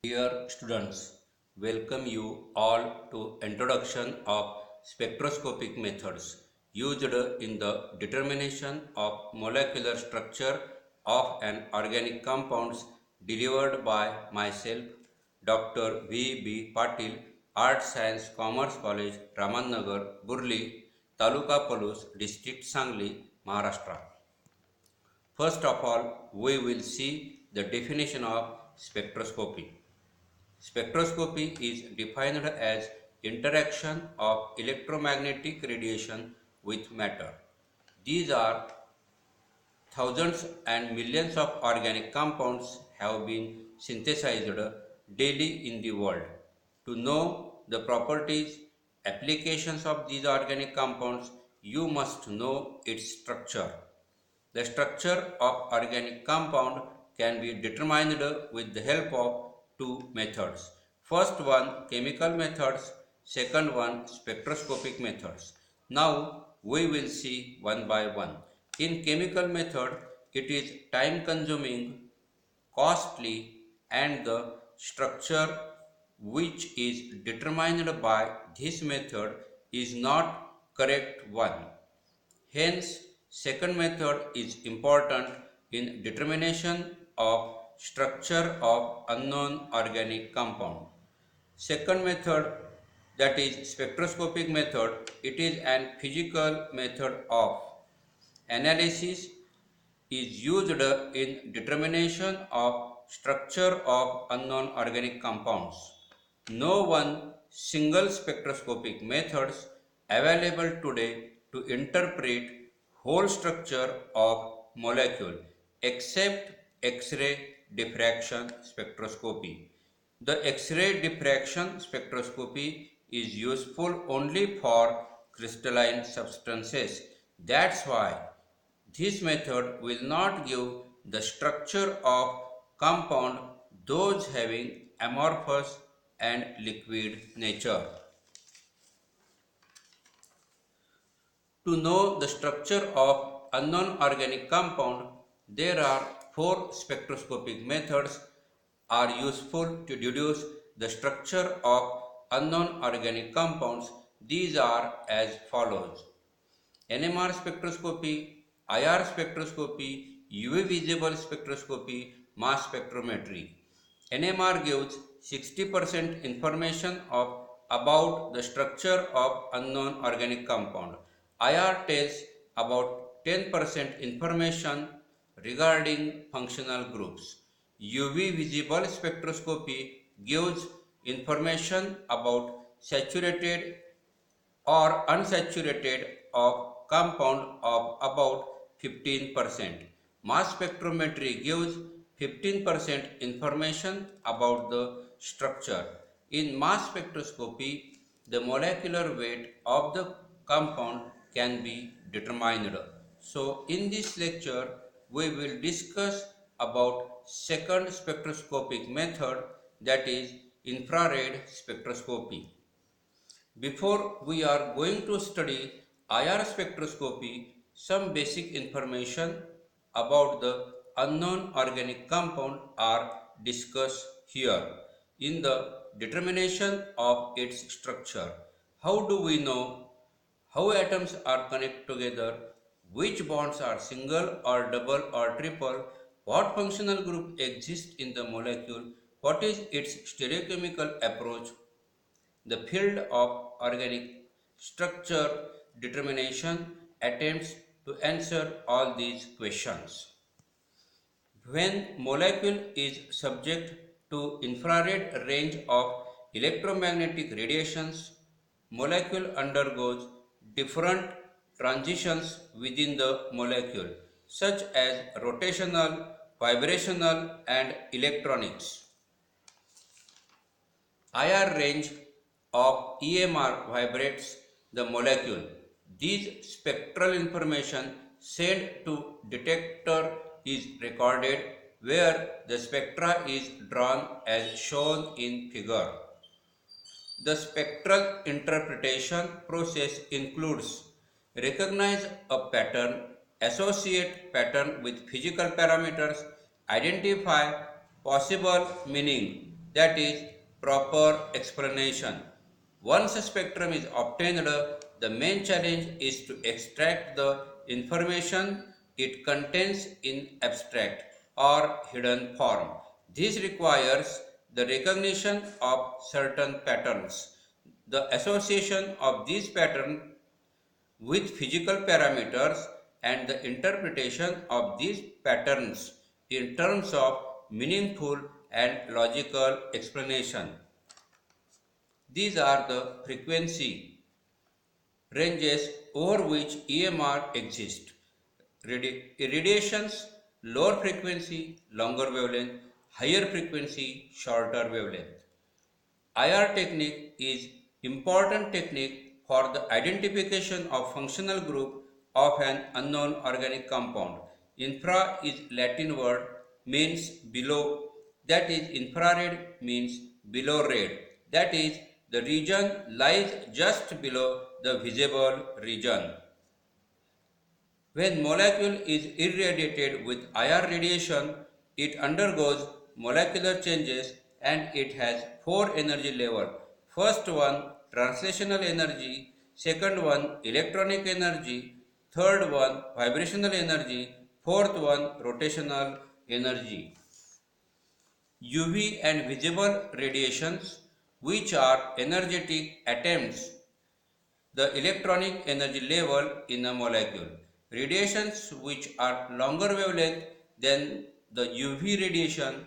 Dear students, welcome you all to Introduction of Spectroscopic Methods used in the determination of molecular structure of an organic compounds delivered by myself, Dr. V. B. Patil, Art Science Commerce College, Ramannagar, Burli, Taluka Palus, District Sangli, Maharashtra. First of all, we will see the definition of spectroscopy. Spectroscopy is defined as interaction of electromagnetic radiation with matter. These are thousands and millions of organic compounds have been synthesized daily in the world. To know the properties, applications of these organic compounds, you must know its structure. The structure of organic compound can be determined with the help of two methods. First one chemical methods, second one spectroscopic methods. Now we will see one by one. In chemical method, it is time consuming, costly, and the structure which is determined by this method is not correct one. Hence, second method is important in determination of structure of unknown organic compound. Second method, that is spectroscopic method, it is an physical method of analysis is used in determination of structure of unknown organic compounds. No one single spectroscopic methods available today to interpret whole structure of molecule except X-ray diffraction spectroscopy. The X-ray diffraction spectroscopy is useful only for crystalline substances. That's why this method will not give the structure of compound those having amorphous and liquid nature. To know the structure of unknown organic compound, there are four spectroscopic methods are useful to deduce the structure of unknown organic compounds. These are as follows: NMR spectroscopy, IR spectroscopy, UV visible spectroscopy, mass spectrometry. NMR gives 60% information about the structure of unknown organic compound. IR tells about 10% information regarding functional groups. UV visible spectroscopy gives information about saturated or unsaturated of compound of about 15%. Mass spectrometry gives 15% information about the structure. In mass spectroscopy, the molecular weight of the compound can be determined. So in this lecture, we will discuss about second spectroscopic method, that is infrared spectroscopy. Before we are going to study IR spectroscopy, some basic information about the unknown organic compound are discussed here in the determination of its structure. How do we know how atoms are connected together, which bonds are single or double or triple, what functional group exists in the molecule, what is its stereochemical approach, the field of organic structure determination attempts to answer all these questions. When molecule is subject to infrared range of electromagnetic radiations, molecule undergoes different transitions within the molecule, such as rotational, vibrational, and electronics. IR range of EMR vibrates the molecule. These spectral information sent to detector is recorded where the spectra is drawn as shown in figure. The spectral interpretation process includes recognize a pattern, associate pattern with physical parameters, identify possible meaning that is proper explanation. Once a spectrum is obtained, the main challenge is to extract the information it contains in abstract or hidden form. This requires the recognition of certain patterns, the association of these patterns with physical parameters, and the interpretation of these patterns in terms of meaningful and logical explanation. These are the frequency ranges over which EMR exists. Radiations, lower frequency, longer wavelength; higher frequency, shorter wavelength. IR technique is important technique for the identification of functional group of an unknown organic compound. Infra is Latin word means below, that is infrared means below red, that is the region lies just below the visible region. When molecule is irradiated with IR radiation, it undergoes molecular changes and it has four energy levels. First one, translational energy; second one, electronic energy; third one, vibrational energy; fourth one, rotational energy. UV and visible radiations, which are energetic attempts the electronic energy level in a molecule. Radiations which are longer wavelength than the UV radiation,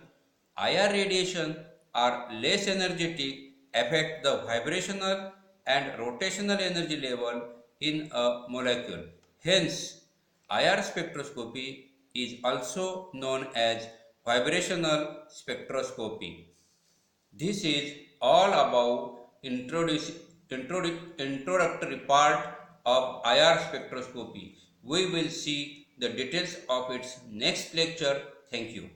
IR radiation, are less energetic, affect the vibrational and rotational energy level in a molecule. Hence, IR spectroscopy is also known as vibrational spectroscopy. This is all about introductory part of IR spectroscopy. We will see the details of its next lecture. Thank you.